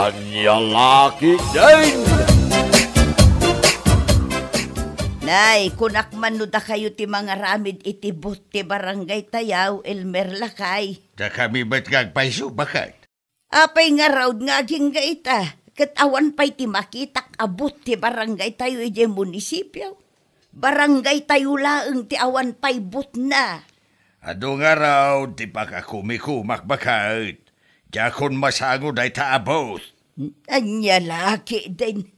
Anyang laki din! Nay, kunak man no da kayo ti mga ramid itibot ti barangay Tayaw, Elmer Lakay. Da kami ba't gagpaiso, bakit? Apay nga raw nga aging gaita. Katawan pa'y ti makitak abot ti barangay Tayo iti munisipyo. Barangay Tayo laeng ti awan pa'y but na. Ado nga raw, di pa ka kumikumak, bakit? Jakon masangod ay taabot. Anya laki din.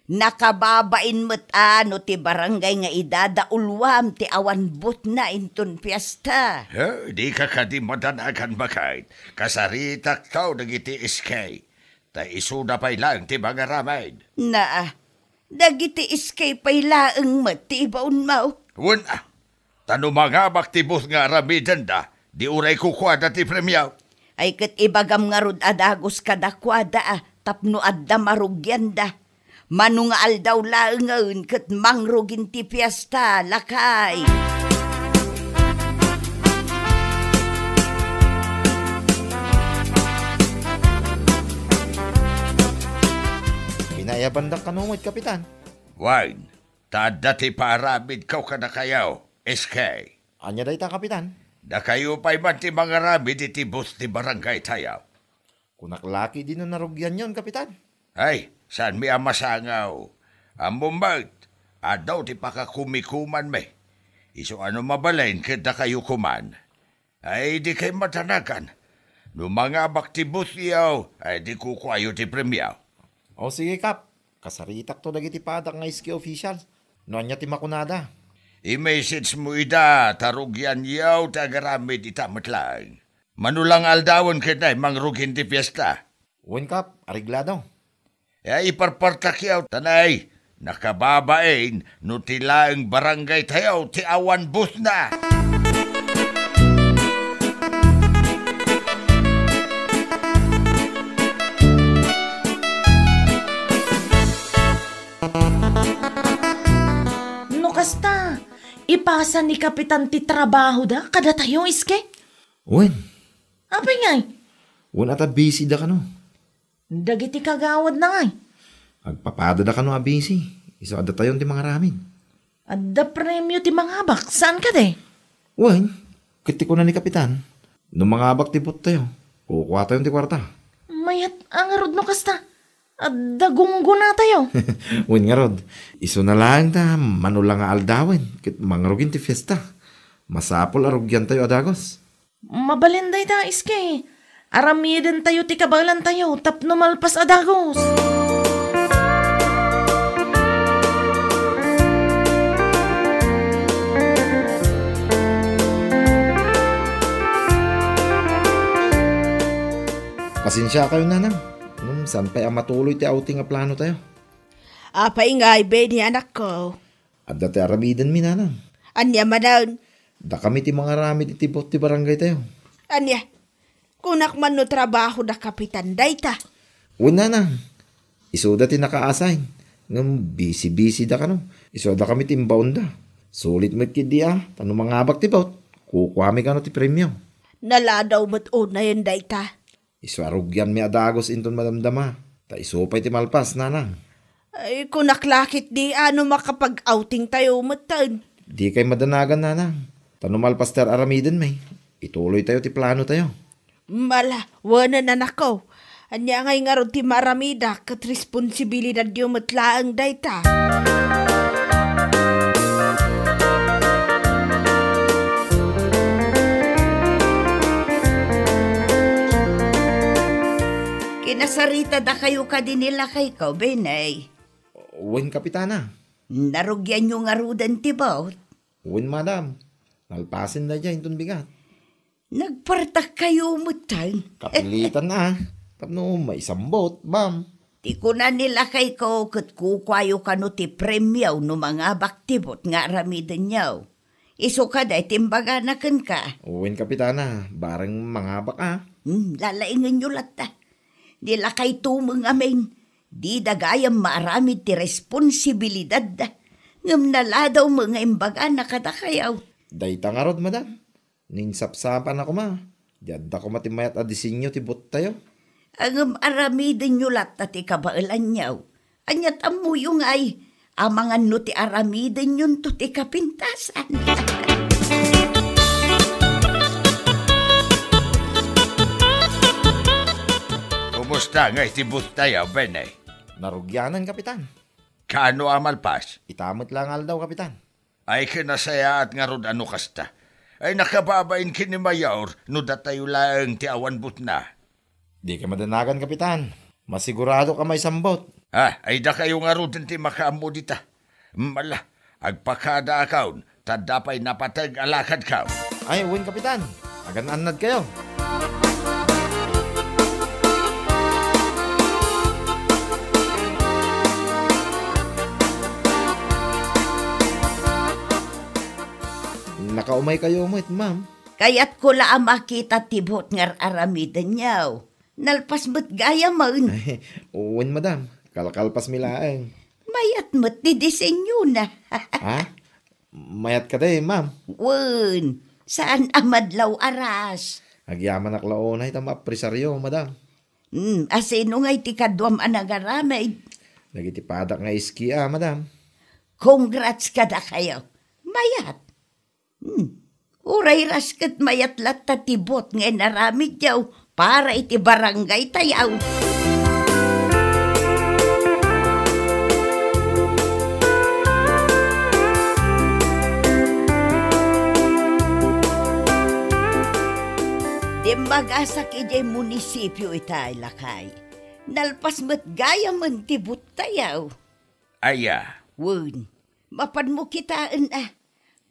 Nakababain mo't ano ti barangay nga idadaulwam ti awan but na inton piyesta. Di ka di madanagan, bakit? Kasaritak tao nagiti iskay. Ta isuda pa'y lang ti mga ramay. Na, dagiti iskay pa'y laeng matibaon mo. Wala. Tano mga baktibos nga ramidan da, di uray kukwada ti premyaw. Ay kat ibagam nga rod adagos kadakwada tapno adda marugyan da. Manu nga aldaw laengaon kat mangrugin ti piyesta, Lakay. Pinayabandak ka numot, Kapitan. Wine, tada ti paramid kaw ka na kayaw, SK. Anya day ta, Kapitan? Da kayo pa'y man ti mga ramid iti bus ti barangay Tayaw. Kunaklaki din na narugyan yon, Kapitan. Ay, saan mi amasangaw? Ambumbag, adaw ti pakakumikuman me. Iso ano mabalain kita kayo kuman. Ay, di kay matanakan. No mga baktibus yaw, ay di kukwayo ti premyaw. O sige, Kap. Kasaritak to dagiti padak nga iski official. No anya ti makunada. I-message mo ida, tarugyan yaw, tagaramid itamat lang. Manulang aldawon kita, mangrugin ti fiesta. Uwan, Kap. Ariglado. Iparpartak yaw, tanay. Nakababain, no tilaang barangay Tayaw, ti awan bus na. No kasta, ipasa ni Kapitan ti trabaho da, kada tayo iske? Uwan. Apay ngay? Uwan ata busy da ka no. Dagiti kagawad na ngay. Agpapada da ka no busy. Iso ada tayo ti mga ramin. Adda premyo ti mga habak, saan ka de? Uwan. Kiti ko na ni Kapitan. No mga abak ti put tayo. Kukuha tayo ti kwarta. Mayat ang arod no kasta. Adda gunggo na tayo. Uwan nga rod. Iso na lang ta manulang nga aldawin. Kit mangrugin ti fiesta. Masapol arugyan tayo adagos. Mabalinday ta iske. Aramiden tayo ti kabalan tayo tapno malpas adagos. Pasensya kayo, nanang. Saan pa'y matuloy ti outing nga plano tayo? Apay nga ibe ni anak ko. At dati aramidan mi, nanang. Anya manaon. Da kami ti mga ramid iti bot ti barangay tayo. Anya, kunak man no trabaho da Kapitan dayta. Uwan, nanang. Iso da ti naka-assign. Ngam busy-busy da ka no. Iso da kami ti imbaon da. Sulit mo't kidi Tanong mga abak ti bot. Kukwami ka no ti premyo. Naladaw mo't una yun dayta. Iso arugyan mi adagos inton madamdama. Ta iso pa'y ti malpas, nanang. Ay, kunaklakit di ano makapag-outing tayo matan. Di kay madanagan, nanang. Tanong malpas ter aramiden may. Ituloy tayo ti plano tayo. Mala, wana na nako. Anya ngay nga ron ti maramida kat responsibilidad yung matlaang dayta. Kinasarita da kayo ka din nila kay ko, Benay. Uwan, Kapitana. Narugyan yung arudan ti bawt. Uwan, madam. Nalpasin na dyan itong bigat. Nagpartak kayo mutan. Kapilitan na. Tapno may sambot, ma'am. Ti ko na nila kay ko kat kukwayo ka no ti premyaw no mga baktibot nga ramidan yaw. Iso ka day timbaga na kan ka. Uwan, Kapitana. Barang mga baka. Lalaingan nyo lata. Nila kay tumang amin. Di dagayang maaramid ti responsibilidad da. Ngam naladaw mga imbaga na katakayaw. Dayta nga rod, madam. Ninsapsapan ako, ma. Diyan ko matimayat adisinyo ti bot tayo. Ang aramidin nyo lat na ti kabailan niyaw. Anyat amu yung ay, amangan no ti aramidin yun to ti kapintasan. Kumusta nga itibot tayo, Benay? Narugyanan, kapitan. Kano amalpas? Itamot lang daw, kapitan. Ay kinasaya at nga ron ano kasta. Ay nakababain kinimayaw no datayo lang ti awan but na. Di ka madanagan, kapitan. Masigurado ka may sambot. Ay da kayo nga ron ti makaamo dita. Mala, agpakada akaw, tadapay napatag alakad ka. Ay, uwin, kapitan. Agan-anad kayo. Nakaumay kayo mo, ma'am. Kaya't ko la makita tibot nga aramidan niyaw. Nalpas mo't gaya man. Ay, uwin, madam. Kalkalpas milaang. Mayat mo't di disenyo na. Ha? Mayat ka day, ma'am. Wen, saan amadlaw aras? Agyaman aklaonay tama presaryo, madam. Asino nga'y ti kadwam anagaramay. Nagitipadak nga iski, madam. Congrats kada kayo. Mayat. Uray raskat mayat lat tatibot nga naramid yaw para iti barangay tayaw. Dimagasak ijay munisipyo itay lakay. Nalpas mo't gaya man tibot tayaw. Aya, Wun, mapan mo kitaan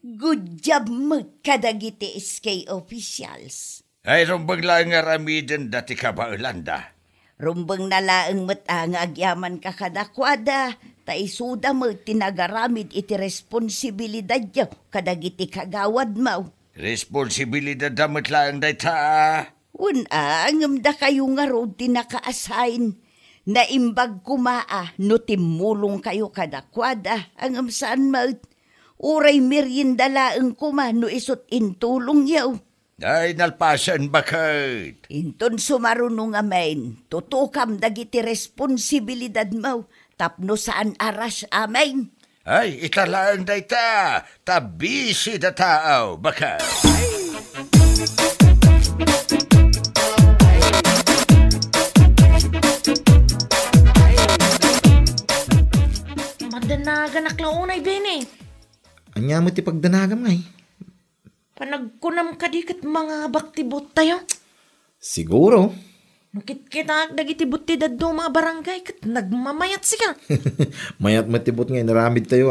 good job mo kadagiti SK officials. ay rumbang lang nga ramiden dati ka ba Ulanda? Rumbang nalaang mo't ang agyaman ka kadakwada, taisuda mo tinagaramid iti responsibilidad yaw kadagiti kagawad mo. Responsibilidad damat lang dayta. Wun angam da kayo nga road tinaka-assign na imbag kumaa no timulong kayo kadakwada angam saan mo. Uray merienda laeng kuma no isot intulong yaw. Ay nalpasan bakit? Inton sumarunong amain, tutukam dagiti responsibilidad mo, tapno saan aras amain. Ay italaan dayta, tabisi da tao bakit? Madanagan aklaonay, Benay. Anya mo ti pagdanagam ngay. Panagkunam ka di kat mga baktibot tayo. Siguro. Nukit kita dagiti buti daddo mga barangay kat nagmamayat sika. Mayat matibot ngay naramid tayo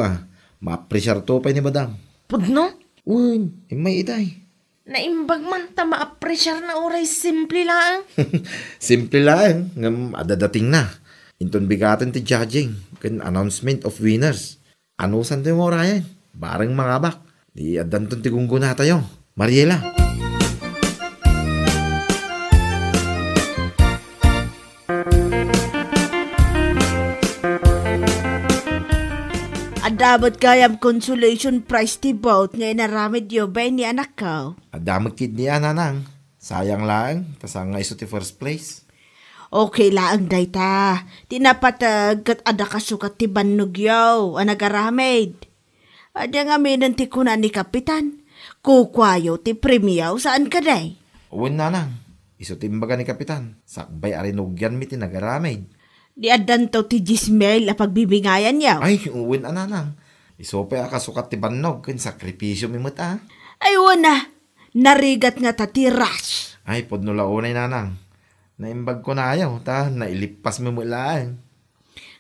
Ma-pressure to pa ni madam. Pudno? Uy, may itay. Naimbag man ta ma-pressure na oray simple lang. Simple lang. Ngam adadating na. Inton bigatan ti judging. Kan announcement of winners. Ano san tayo mo Ryan? Barang mga bak. Di adan ton ti gunggo na tayo. Mariela. Adamot kayam consolation prize ti bout ngay naramid yo bay ni anak ka. Adamag kid niya nanang. Sayang lang. Tasang nga iso ti first place. Okay laang dayta. Tinapatag kat ada kasukat ti bannog yaw. Anagaramid. Ada nga minan ti kunan ni kapitan. Kukwayo ti premiyaw saan ka day? Uwin nanang. Iso timbaga ni kapitan. Sakbay arinugyan mi tinagaramid. Di adan to ti Gismel a pagbibingayan yaw. Ay, uwin nanang. Iso pa akasukat ti bannog. Kan sakripisyo mi mata. Ay wana. Narigat nga ta ti rush. Ay, podnula unay nanang. Naimbag ko na ayaw. Nailipas mo mulaan.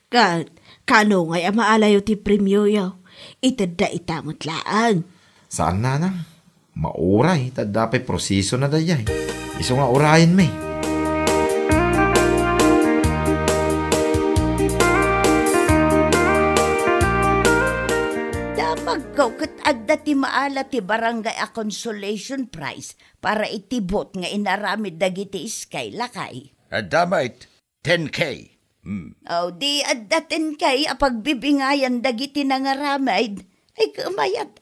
Kat, kano ngay maalayo ti premyo yaw. Itada itamot laan. Saan nanang? Mauray. Tadapay proseso na dayay. Iso nga urayin may. Damagkaw kat agda ti maala ti barangay a consolation prize para itibot nga inaramid dagiti iskay lakay. Damait, 10K. Di addaten kay apagbibingayan dagiti nangaramid. Ay kamayat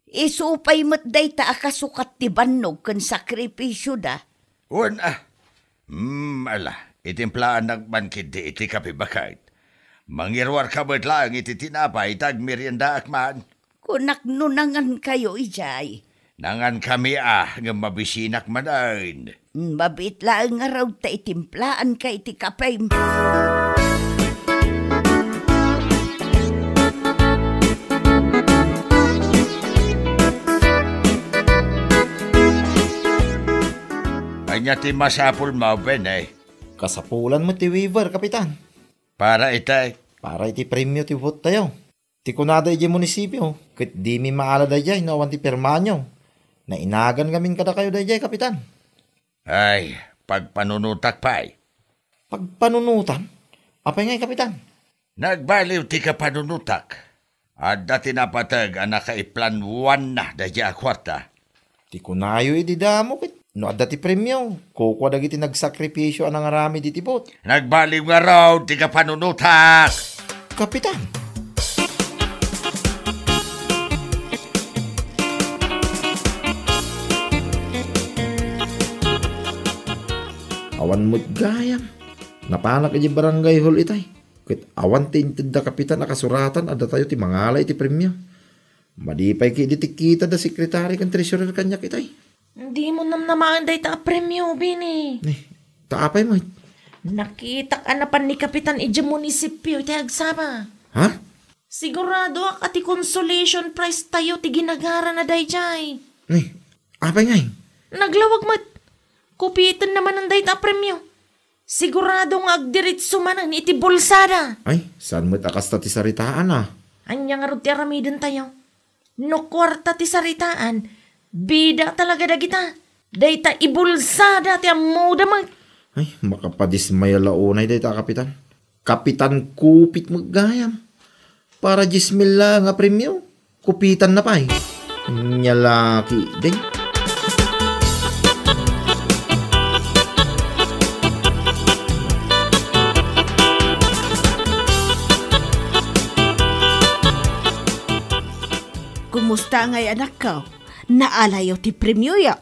Isupay mo't dayta akasukat ti bannog kan sakripisyo da. Uwan ala. Itimplaan nagmankid di iti kapibakad. Mangirwar ka ba't lang iti tinapay tag merienda akman. Kunak nunangan kayo, ijay. Nangan kami nga mabisinak manain. Mabit lang nga raw ta itimplaan ka iti kapay. Anya ti masapul mo, Ben, eh. Kasapulan mo ti Weaver, Kapitan. Para itay. Para iti premyo ti vote tayo. Ti kunada iti munisipyo. Kit di mi maala dayjay no awan ti permanyo. Na inagan gamin kada kayo dayjay, Kapitan. Ay, pagpanunutak pa'y. Pagpanunutan? Apay ngay, Kapitan? Nagbaliw ti kapanunutak. At dati napatag ang nakaiplan 1 na dayjay akwarta. Ti kunayo iti damo kit. No adda ti premyo. Kukwa dagiti nagsakripisyo anang arami di ti vote. Nagbaliw nga raw ti kapanunutak. Kapitan. Awan mo't gayam. Napanak iti barangay hall itay. Kit awan tinted da Kapitan nakasuratan adda tayo ti mangalay ti premyo. Madipay ki di tikita da sekretary kan treasurer kanya kitay. Hindi mo namaan day ta premyo, Bini. Taapay mo. Nakita ka na pa ni Kapitan iti munisipyo iti agsama. Ha? Sigurado ak ati consolation prize tayo ti ginagara na dayjay. Apay ngay. Naglawag mat. Kupitan naman ang day ta premyo. Sigurado nga agdiritso manan iti bulsada. Ay, saan mo't akasta ti saritaan ah? Anya nga ro ti aramidin tayo. No kwarta ti saritaan. Bida talaga da kita. Dayta ibulsada ti amuda mag. Ay, makapadismaya launay day ta, Kapitan. Kapitan kupit maggayam. Para 10,000 nga premyo. Kupitan na pa eh. Nyalaki day. Kumusta ngay anak ko? Naalayo ti premyo ya.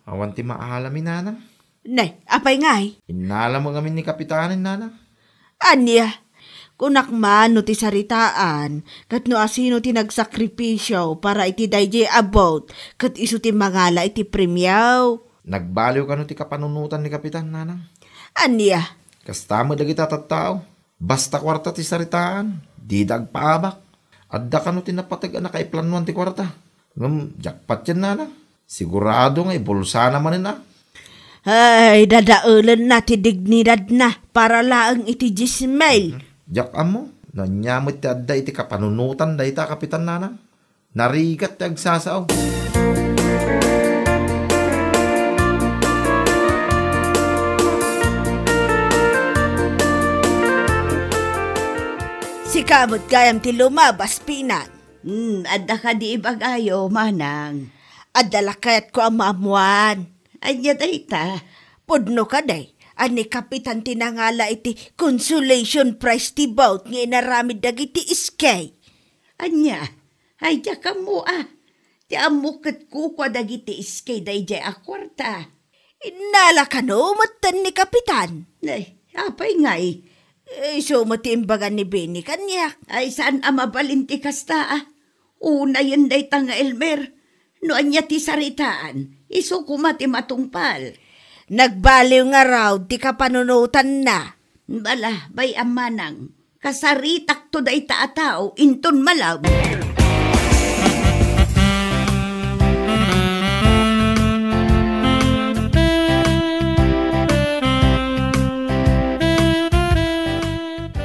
Awan ti maalamin, nanang. Nay, apay ngay? Inala mo kami ni Kapitanin, nanang. Anya, kunak man no ti saritaan, kat no asino ti nagsakripisyo para iti dayjay about, kat iso ti mangala iti premyo. Nagbaliw ka no ti kapanunutan ni Kapitan, nanang. Anya, Kasta mo dagiti tattao. Basta kwarta ti saritaan. Di dagpaabak. Adda ka no ti napatag na kaiplanuan ti kwarta. Jackpot yan, nanang. Sigurado nga ibulsa naman na. ay dadaulan na ti dignidad na para laang iti 10,000. Jack mo, nanyamot ti adda iti kapanunutan da ita, Kapitan, nanang. Narigat ti agsasaw. Si kamot gayam ti lumabas pinan. Adda ka di ibagayo, manang. Adala kayat ko ang maamuan. Anya dayta. Pudno ka day. Ani Kapitan tinangala iti consolation prize ti bout nga inaramid dagiti iskay. Anya, ay diya ka mo ah. Ti amukit ko kwa dagiti iskay day diya akwarta. Inala ka no, matan ni Kapitan. Ay, apay ngay. So matimbagan ni Benny kanyak. Ay saan amabalinti kasta ah. Una yun day tanga Elmer. No anya ti saritaan. Iso kumati matungpal. Nagbaliw nga raw, di ka panunutan na. Bala, bay amanang. Kasaritak to day taatao, inton malab.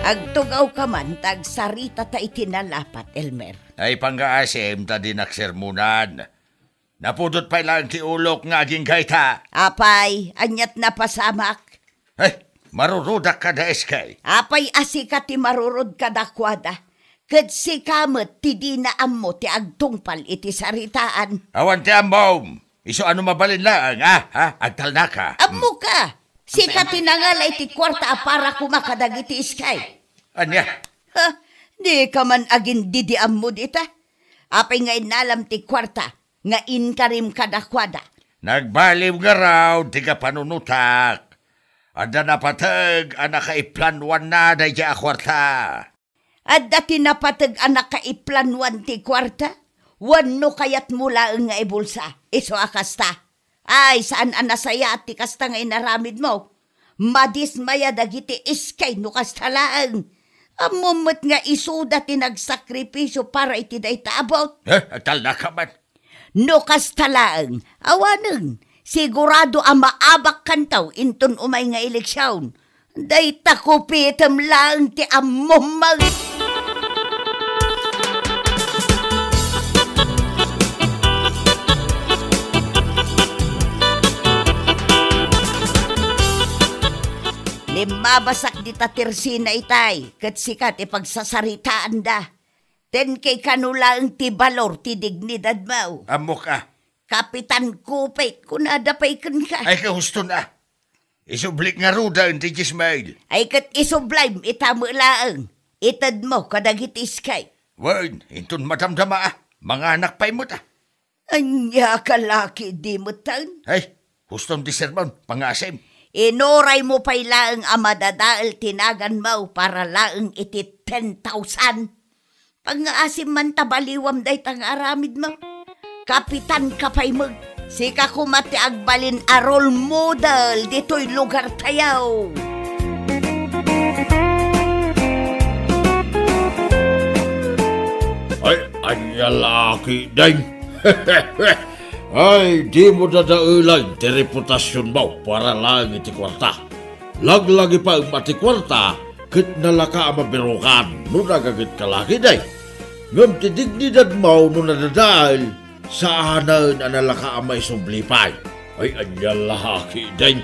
Agtugaw ka man, tag sarita ta itinalapat, Elmer. Ay pangaasim ta din aksermunan. Napudot pa lang ti ulok nga aging kaita. Apay, anyat na pasamak. Ay, marurudak ka da eskay. Apay asika ti marurod kadakwada. Kat si kamet ti dinaam mo ti agtungpal iti saritaan. Awan ti ambom. Iso ano mabalin lang, ha? Agtal na ka. Ammo ka! Sika tinangala iti kwarta para kumakadag iti iskay. Anya? Ha? Di ka man agin didiam mo dita. Apay nga inalam ti kwarta. Nga inkarim kadakwada. Nagbaliw nga raw, di ka panunutak. Ada napatag anak kaiplanwan na day ja kwarta. At dati napatag anak kaiplanwan ti kwarta, wano kayat mula nga ibulsa, iso akasta. Ay, saan anasaya ti kasta nga inaramid mo? Madismaya dagiti iskay no kastalaan. Amumot nga isuda ti nagsakripisyo para iti day taabot. Tal na ka man. No kastalaan, awaneng, sigurado ang maabak kantaw inton umay nga eleksyon. Day takupitam lang ti amumag. Limabasak di tatirsina itay, kat sikat ipagsasaritaan da. Ten kay kanula ang ti balor ti dignidad mo. Amo ka. Kapitan Kupit, kunadapay kan ka. Ay kahusto na. Isublik nga ruda ang ti Ismail. Ay kat isublime itamo laang. Itad mo kadagitis kay. Wan, inton madamdama mga anak pa'y mo ta. Anya kalaki di mo tan. Ay, hustom di sermon, pangasim. Inoray mo pa'y laang amadadaal tinagan mo para laang iti 10,000. Pang-asim man tabaliwam day tang aramid mo. Kapitan ka pa'y mag. Sika kumati agbalin a role model dito'y lugar tayaw. Ay, anya laki ding. Ay, di mo dadaulan ti reputasyon mo para lang iti kwarta. Laglagi pa ang mati kwarta, kit nalaka ang mabirukan, no nagagit ka laki day. Ngam ti dignidad mo no nadadal, saanan ang nalaka ang may sublipay. Ay, anya laki ding.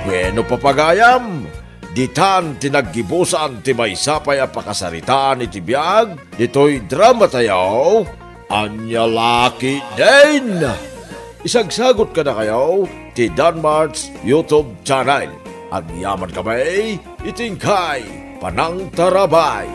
Bueno papagayam, ditan tinaggibusan ti may sapay a pakasaritaan iti biyag, dito'y drama tayo, anya laki din. Isagsagot ka na kayo, ti Danmart's YouTube channel. Ang yaman kamay, itingkay, panang tarabay.